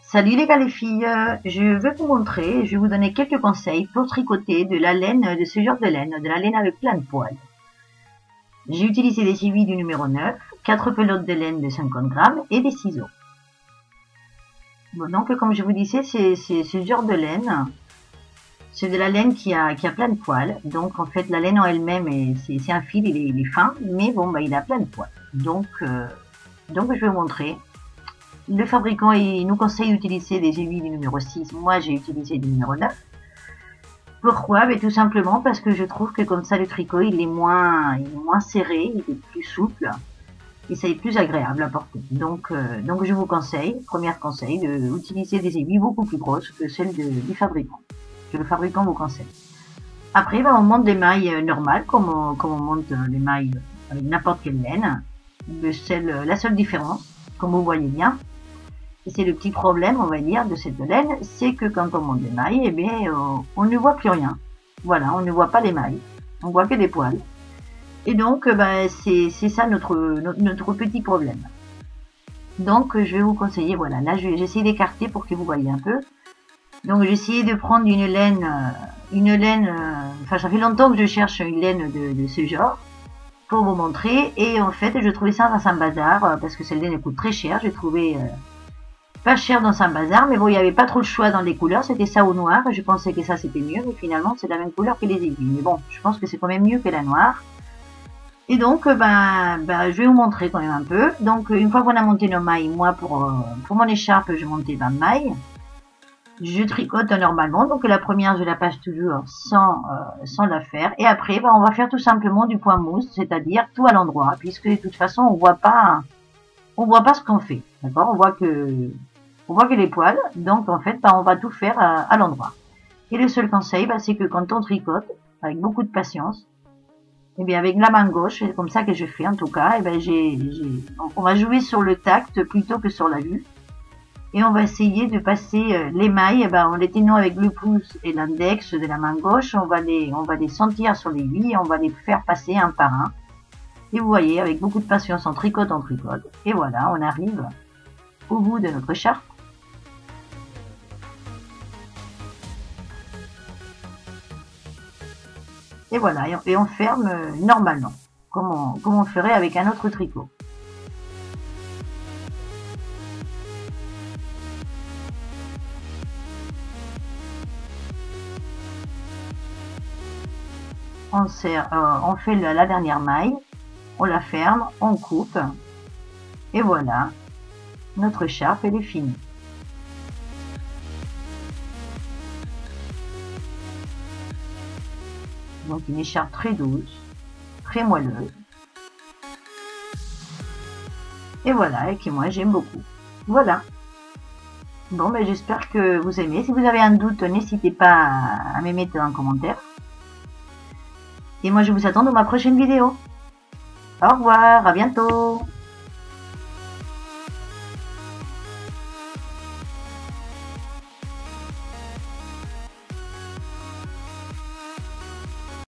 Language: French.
Salut les gars les filles, je vais vous montrer, je vais vous donner quelques conseils pour tricoter de la laine, de ce genre de la laine avec plein de poils. J'ai utilisé des aiguilles du numéro 9, 4 pelotes de laine de 50 grammes et des ciseaux. Bon, donc comme je vous disais, c'est ce genre de laine, c'est de la laine qui a plein de poils. Donc en fait la laine en elle-même, c'est un fil, il est fin, mais bon bah il a plein de poils. Donc je vais vous montrer. Le fabricant il nous conseille d'utiliser des aiguilles du numéro 6. Moi, j'ai utilisé du numéro 9. Pourquoi? Tout simplement parce que je trouve que comme ça, le tricot, il est moins serré, il est plus souple et ça est plus agréable à porter. Donc je vous conseille, premier conseil, d'utiliser des aiguilles beaucoup plus grosses que celles du fabricant, que le fabricant vous conseille. Après, on monte des mailles normales, comme on monte les mailles avec n'importe quelle laine. La seule différence, comme vous voyez bien, et c'est le petit problème, on va dire, de cette laine, c'est que quand on monte les mailles, eh bien, on ne voit plus rien. Voilà, on ne voit pas les mailles, on voit que des poils. Et donc, c'est ça notre petit problème. Donc, je vais vous conseiller, voilà, là, j'essaie d'écarter pour que vous voyez un peu. Donc, j'ai essayé de prendre une laine, enfin, ça fait longtemps que je cherche une laine de ce genre pour vous montrer. Et en fait, je trouvais ça dans un bazar, parce que cette laine coûte très cher. J'ai trouvé pas cher dans un bazar, mais bon, il n'y avait pas trop de choix dans les couleurs, c'était ça au noir, je pensais que ça c'était mieux, mais finalement c'est la même couleur que les aiguilles. Mais bon, je pense que c'est quand même mieux que la noire. Et donc, je vais vous montrer quand même un peu. Donc, une fois qu'on a monté nos mailles, moi pour mon écharpe, je montais 20 mailles. Je tricote normalement, donc la première je la passe toujours sans la faire. Et après, on va faire tout simplement du point mousse, c'est-à-dire tout à l'endroit, puisque de toute façon on voit pas ce qu'on fait, d'accord? On voit que les poils, donc en fait, on va tout faire à l'endroit. Et le seul conseil, c'est que quand on tricote, avec beaucoup de patience, et bien avec la main gauche, c'est comme ça que je fais en tout cas, et bien on va jouer sur le tact plutôt que sur la vue. Et on va essayer de passer les mailles, en les tenant avec le pouce et l'index de la main gauche, on va les sentir sur l'aiguille et on va les faire passer un par un. Et vous voyez, avec beaucoup de patience, on tricote. Et voilà, on arrive au bout de notre écharpe. Et voilà, et on ferme normalement, comme on ferait avec un autre tricot. On fait la dernière maille, on la ferme, on coupe, et voilà, notre écharpe elle est finie. Donc une écharpe très douce, très moelleuse. Et voilà, et que moi j'aime beaucoup. Voilà. Bon, j'espère que vous aimez. Si vous avez un doute, n'hésitez pas à me mettre en commentaire. Et moi je vous attends dans ma prochaine vidéo. Au revoir, à bientôt.